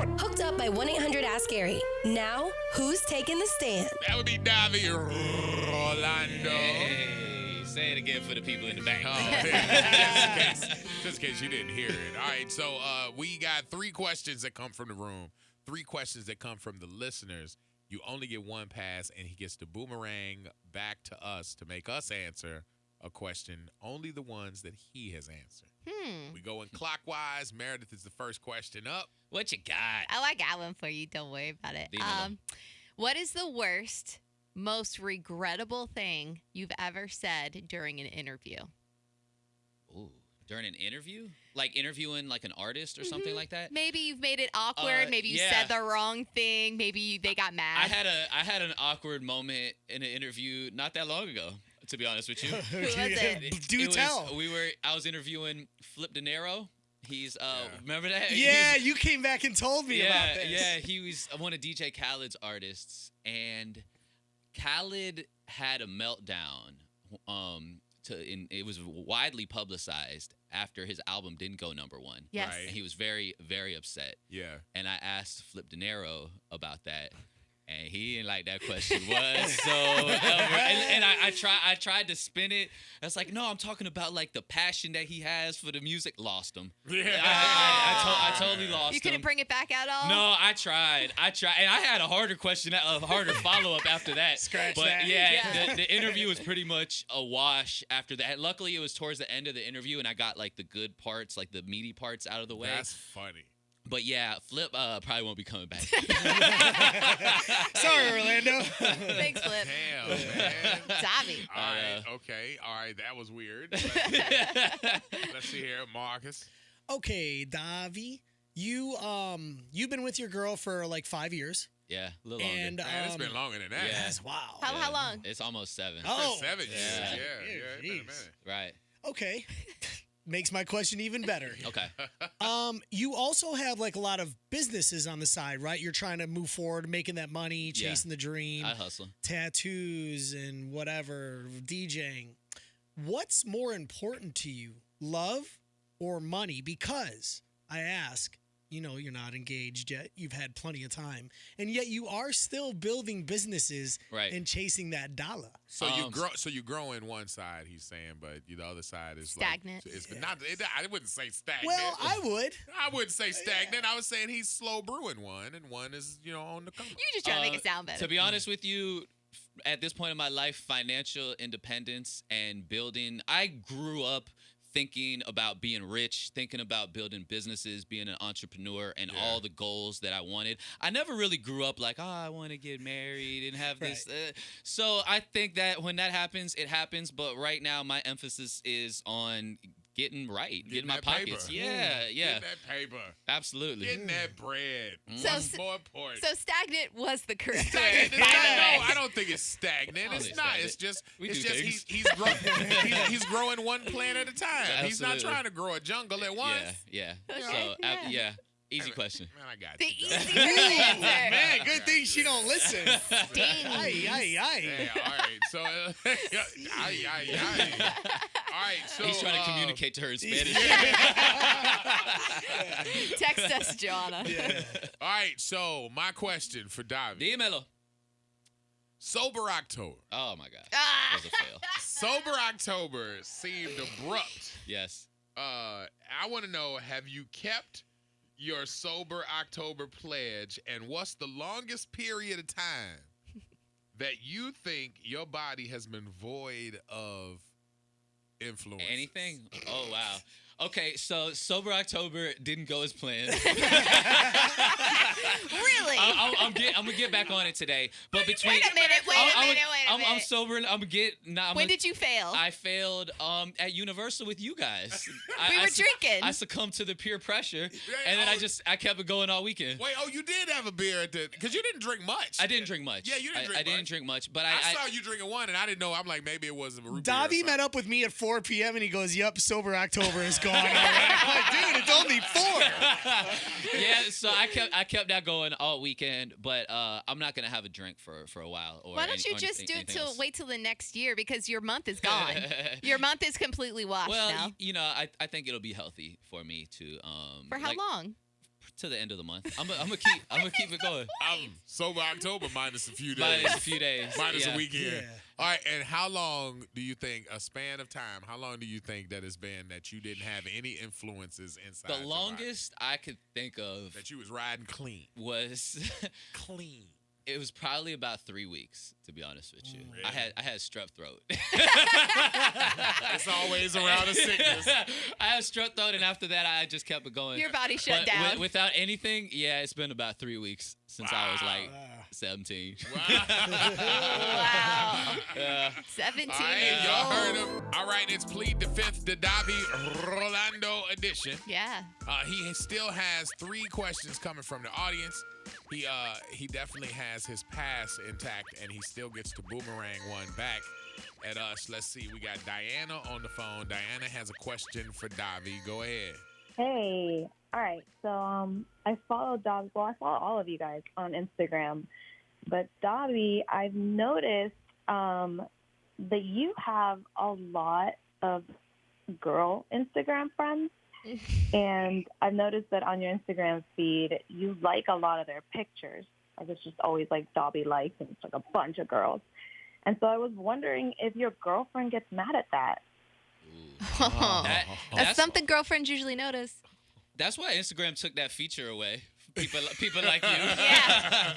Hooked up by 1-800-ASK-GARY. Now, who's taking the stand? That would be Davy Orlando. Hey, say it again for the people in the back. Just in case you didn't hear it. All right, so we got 3 questions that come from the room, 3 questions that come from the listeners. You only get 1 pass, and he gets to boomerang back to us to make us answer a question, only the ones that he has answered. We go in clockwise. Meredith is the first question up. What you got? Oh, I got one for you. Don't worry about it. What is the worst, most regrettable thing you've ever said during an interview? Ooh, during an interview? Like interviewing like an artist or something like that? Maybe you've made it awkward. Maybe you said the wrong thing. Maybe they got mad. I had an awkward moment in an interview not that long ago, to be honest with you. Who was it? Do tell. I was interviewing Flip De Niro. He's remember that? Yeah, you came back and told me about this. Yeah, he was one of DJ Khaled's artists, and Khaled had a meltdown. It was widely publicized after his album didn't go #1. Yes. Right. And he was very, very upset. Yeah. And I asked Flip De Niro about that, and he didn't like that question whatsoever. and I tried to spin it. I was like, no, I'm talking about like the passion that he has for the music. Lost him. Yeah. I totally lost him. You couldn't bring it back at all? No, I tried. And I had a harder question, a harder follow-up after that. Scratch but that. Yeah, the interview was pretty much a wash after that. Luckily, it was towards the end of the interview, and I got like the good parts, like the meaty parts out of the way. That's funny. But yeah, Flip probably won't be coming back. Sorry, Orlando. Thanks, Flip. Damn, man. Davy. All right, okay. All right, that was weird. Let's see here, Marcus. Okay, Davy, you've been with your girl for like 5 years. Yeah, a little longer. And Man, it's been longer than that. yeah. Yes, wow. How long? It's almost 7. Oh. 7 years. Yeah. Yeah, it's been a minute. Right. Okay. Makes my question even better. Okay. You also have like a lot of businesses on the side, right? You're trying to move forward, making that money, chasing the dream, I hustle. tattoos and whatever, DJing. What's more important to you, love or money? Because I ask, you're not engaged yet. You've had plenty of time. And yet you are still building businesses and chasing that dollar. So you grow in one side, he's saying, but the other side is stagnant. Like, it's not. I wouldn't say stagnant. Well, I would. I wouldn't say stagnant. I was saying he's slow brewing one, and one is on the come. You just trying to make it sound better. To be honest with you, at this point in my life, financial independence and building, I grew up thinking about being rich, thinking about building businesses, being an entrepreneur, and all the goals that I wanted. I never really grew up like, I want to get married and have this. So I think that when that happens, it happens. But right now, my emphasis is on getting getting my pockets. Paper. Yeah. Getting that paper. Absolutely. Getting that bread. So What's more important? So stagnant was the correct word. I don't think it's stagnant. It's not. stagnant. It's just things. he's growing one plant at a time. Absolutely. He's not trying to grow a jungle at once. Yeah. Okay, So, easy question. Man, I got The you. easy answer. Man, good thing she don't listen. Dang. Aye. Yeah, all right. So, all right. So He's trying to communicate to her in Spanish. Text us, Joanna. All right. So my question for Davy: Dímelo. Sober October. Oh my God. Ah. That was a fail. Sober October seemed abrupt. Yes. I want to know: have you kept your Sober October pledge, and what's the longest period of time that you think your body has been void of influence? Anything? Oh wow. Okay, so Sober October didn't go as planned. Really? I'm gonna get back on it today. But between Wait a minute. I'm sober and I'm gonna get. When did you fail? I failed at Universal with you guys. We were drinking. I succumbed to the peer pressure, and then I kept it going all weekend. Wait, you did have a beer at the, because you didn't drink much. I didn't drink much. Yeah, you didn't drink I much. didn't drink much, but I saw you drinking one, and I didn't know. I'm like, maybe it was a root beer. Davy met up with me at 4 p.m. and he goes, "Yep, Sober October is gone." I'm like, dude, it's only 4. Yeah, so I kept that going all weekend, but I'm not gonna have a drink for a while. Or Why don't you just wait till the next year, because your month is gone. Your month is completely washed Well, now. I think it'll be healthy for me to. For how long? to the end of the month. I'm gonna keep it going. I'm sober October minus a few days. Minus a few days. Minus yeah. a weekend. Yeah. All right, and how long do you think, a span of time, how long do you think that it's been that you didn't have any influences inside The your longest I could think of body? That you was riding clean. was Clean. it was probably about 3 weeks, to be honest with you. Really? I had strep throat. It's always around a sickness. I had strep throat, and after that, I just kept it going. Your body shut But down. without anything, yeah, it's been about 3 weeks since I was like Wow. 17. Wow. Yeah. 17 All right, years y'all old. heard him. All right, it's Plead the Fifth, the Davy Rolando edition. Yeah. He still has 3 questions coming from the audience. He definitely has his pass intact, and he still gets to boomerang one back at us. Let's see. We got Diana on the phone. Diana has a question for Davy. Go ahead. Hey, all right. So I follow Davy. Well, I follow all of you guys on Instagram, but Davy, I've noticed that you have a lot of girl Instagram friends, and I've noticed that on your Instagram feed, you like a lot of their pictures. Like it's just always like Davy likes, and it's like a bunch of girls. And so I was wondering if your girlfriend gets mad at that. That's something girlfriends usually notice. That's why Instagram took that feature away. People like you. Yeah.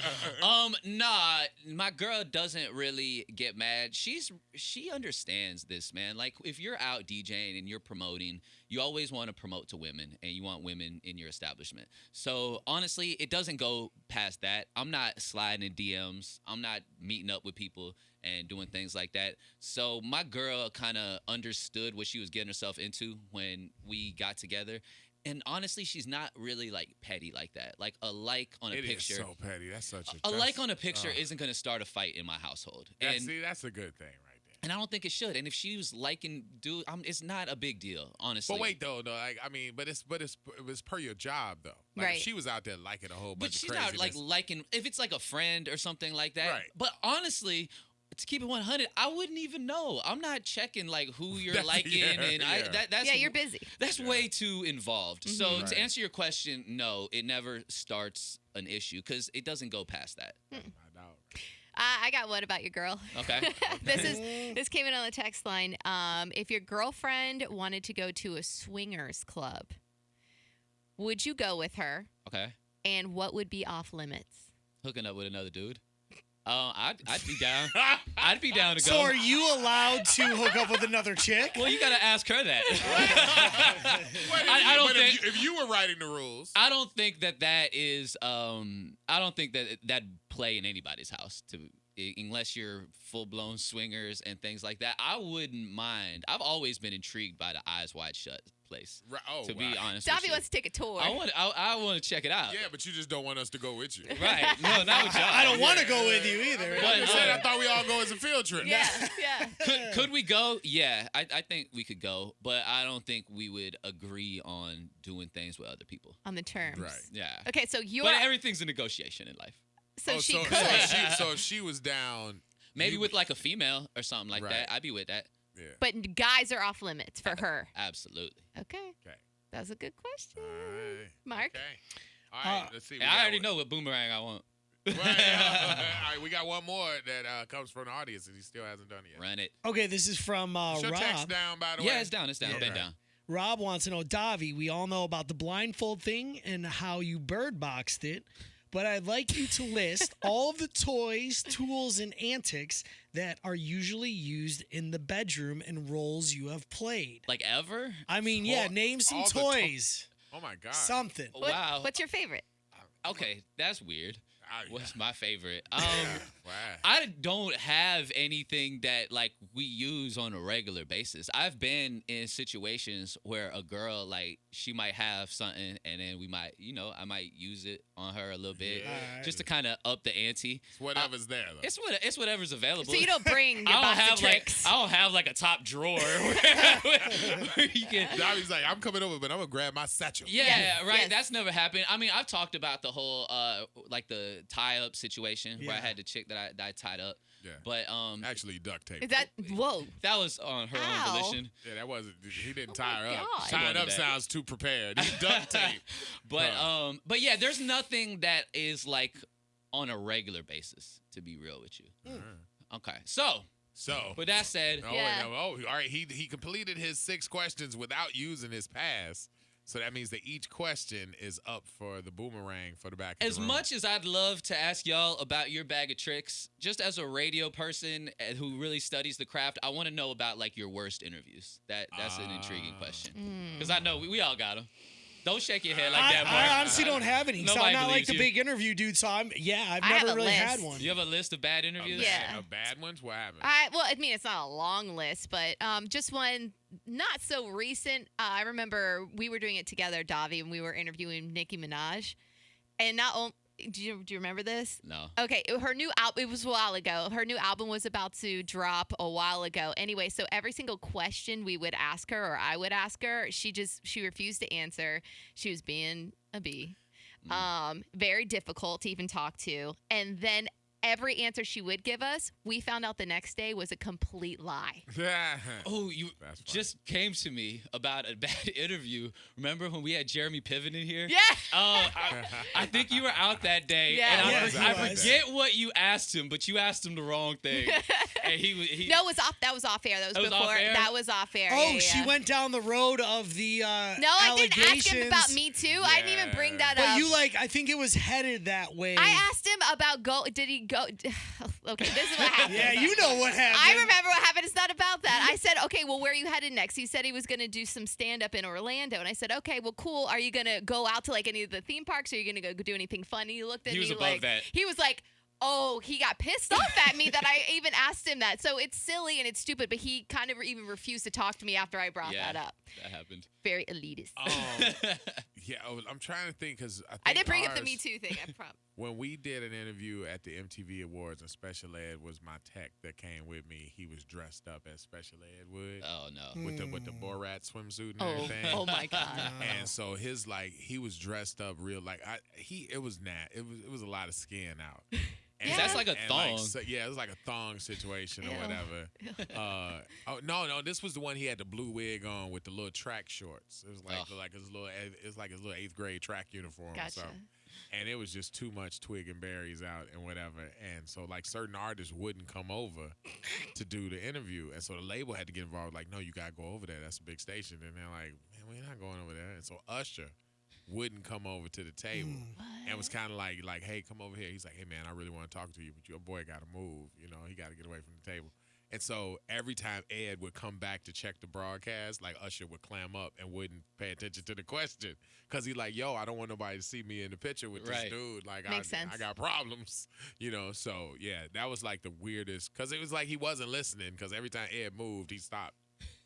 Nah, my girl doesn't really get mad. She understands this, man. Like if you're out DJing and you're promoting, you always want to promote to women and you want women in your establishment. So honestly, it doesn't go past that. I'm not sliding in DMs. I'm not meeting up with people and doing things like that. So my girl kind of understood what she was getting herself into when we got together. And honestly, she's not really like petty like that. Like a like on a picture. It is so petty. That's such A like on a picture isn't going to start a fight in my household. See, that's a good thing right there. And I don't think it should. And if she was liking, it's not a big deal, honestly. But wait, though, like I mean, it was per your job though. Like, Right. if she was out there liking a whole bunch But of she's craziness. not like liking, if it's like a friend or something like that. Right. But honestly, to keep it 100, I wouldn't even know. I'm not checking like who you're That's- liking, yeah, and yeah. that's Yeah, you're busy. That's way too involved. So Right. to answer your question, no, it never starts an issue because it doesn't go past that. My dog. I got one about your girl. Okay. This came in on the text line. If your girlfriend wanted to go to a swingers club, would you go with her? Okay. And what would be off limits? Hooking up with another dude. I'd be down. I'd be down to go. So are you allowed to hook up with another chick? Well, you gotta ask her that. I don't think- if you were writing the rules. I don't think that is. I don't think that play in anybody's house unless you're full blown swingers and things like that. I wouldn't mind. I've always been intrigued by the Eyes Wide Shut place. Right, oh, to be wow. honest, with Davy you. wants to take a tour. I want to check it out. Yeah, but you just don't want us to go with you. Right. No, not with y'all. I don't want to go with you either. But, I thought we all go as a field trip. yeah, yeah. Could we go? Yeah, I think we could go, but I don't think we would agree on doing things with other people. On the terms. Right. Yeah. Okay, so you're. But everything's a negotiation in life. so she so, could. so if she was down, Maybe you- with like a female or something like Right. that. I'd be with that. Yeah. But guys are off limits for her. Absolutely. Okay. Okay. That's a good question. All right. Mark? Okay. All right. Let's see. I already know what boomerang I want. All right. We got one more that comes from the audience, and he still hasn't done it yet. Run it. Okay, this is from Is your text Rob. down, by the way? Yeah, it's down. It's down. Yeah. Been Okay. down. Rob wants to know, Davy, we all know about the blindfold thing and how you bird boxed it, but I'd like you to list all of the toys, tools, and antics that are usually used in the bedroom and roles you have played. Like ever? I mean, name some all the toys. Oh my God. Something. Wow. What's your favorite? Okay, that's weird. What's my favorite? Wow. I don't have anything that like we use on a regular basis. I've been in situations where a girl like she might have something and then we might, I might use it on her a little bit Yeah. just to kind of up the ante. It's whatever's there, though. It's whatever's available. So you don't bring your I don't box have of tricks. I don't have like a top drawer where you can. Davy's like, I'm coming over, but I'm gonna grab my satchel. Yeah, Yes, right. yes. That's never happened. I mean, I've talked about the whole like the the tie-up situation where I Yeah. had the chick that I tied up. Yeah. But Actually, duct tape. Is that whoa? that was on her Ow. own volition. Yeah, that wasn't. He didn't Oh tie her my up. God. Tying Don't do up that. sounds too prepared. He duct tape. But yeah, there's nothing that is like on a regular basis, to be real with you. Okay, so with that said, Yeah. all right. He completed his 6 questions without using his pass. So that means that each question is up for the boomerang for the back of as the room. much as I'd love to ask y'all about your bag of tricks, just as a radio person who really studies the craft, I want to know about like your worst interviews. That's an intriguing question because I know we all got them. Don't shake your head like that, Mark. I honestly don't have any. So Nobody I'm not like believes the you. big interview dude. So I've I have never a really list. had one. You have a list of bad interviews? Yeah. Bad ones? What happened? Well, I mean, it's not a long list, but just one not so recent. I remember we were doing it together, Davy, and we were interviewing Nicki Minaj. And not only, do you remember this? No. Okay, her new album, it was a while ago. Her new album was about to drop a while ago. Anyway, so every single question we would ask her, or I would ask her, she refused to answer. She was being a bee. Very difficult to even talk to. And then every answer she would give us, we found out the next day was a complete lie. Oh, you That's funny. just came to me about a bad interview. Remember when we had Jeremy Piven in here? Yeah. Oh, I think you were out that day. Yeah. And Yes, I I was. forget what you asked him, but you asked him the wrong thing. And he No, it was off. That was off air. That was was before. off air? That was off air. Oh, yeah, she yeah. went down the road of the No, I didn't ask him about allegations. Me Too. I didn't even bring that up. But you I think it was headed that way. I asked him about did he go? Okay, this is what happened. Yeah, you know what happened. I remember what happened. It's not about that. I said, okay, well, where are you headed next? He said he was going to do some stand-up in Orlando. And I said, okay, well, cool. Are you going to go out to, like, any of the theme parks? Or are you going to go do anything funny? He looked at He me was above like, that. he was like, oh, he got pissed off at me that I even asked him that. So it's silly and it's stupid, but he kind of even refused to talk to me after I brought that up. That happened. Very elitist. Yeah, I'm trying to think because I did bring up the Me Too thing, I promise. When we did an interview at the MTV Awards and Special Ed was my tech that came with me, he was dressed up as Special Ed would. Oh, no. With the Borat swimsuit and everything. Oh my God. And so he was dressed up real it was it was a lot of skin out. And, Yeah. That's like a thong. yeah, it was like a thong situation or whatever. No, this was the one he had the blue wig on with the little track shorts. It was like his little 8th grade track uniform or Gotcha. something. And it was just too much twig and berries out and whatever. And so like certain artists wouldn't come over to do the interview. And so the label had to get involved. Like, no, you gotta go over there. That's a big station. And they're like, man, we're not going over there. And so Usher wouldn't come over to the table and was kind of like, hey, come over here. He's like, hey, man, I really want to talk to you, but your boy got to move. You know, he got to get away from the table. And so every time Ed would come back to check the broadcast, like Usher would clam up and wouldn't pay attention to the question because he's like, yo, I don't want nobody to see me in the picture with this dude. Like, Makes sense. I got problems, you know? So, yeah, that was like the weirdest because it was like he wasn't listening because every time Ed moved, he stopped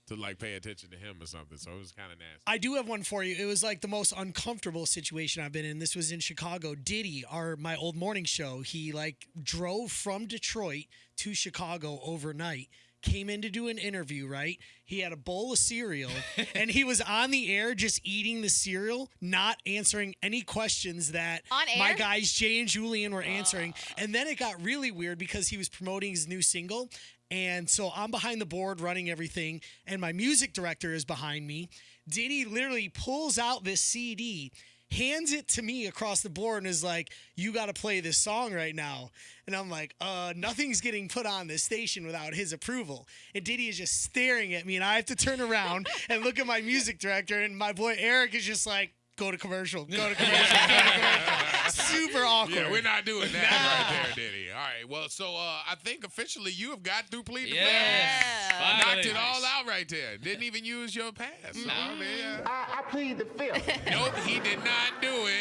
to like pay attention to him or something. So it was kind of nasty. I do have one for you. It was like the most uncomfortable situation I've been in. This was in Chicago. Diddy, my old morning show, he like drove from Detroit to Chicago overnight, came in to do an interview, right? He had a bowl of cereal and he was on the air just eating the cereal, not answering any questions that On air? my guys Jay and Julian were answering. And then it got really weird because he was promoting his new single. And so I'm behind the board running everything, and my music director is behind me. Diddy literally pulls out this CD, hands it to me across the board, and is like, you got to play this song right now. And I'm like, nothing's getting put on this station without his approval. And Diddy is just staring at me, and I have to turn around and look at my music director, and my boy Eric is just like, go to commercial, go to commercial, go to commercial. Super awkward. Yeah, we're not doing that right there, Diddy. All right, well, so I think officially you have got through Plead the Fifth. Yeah. Knocked it all out right there. Didn't even use your pass. So, I plead the fifth. nope, he did not do it.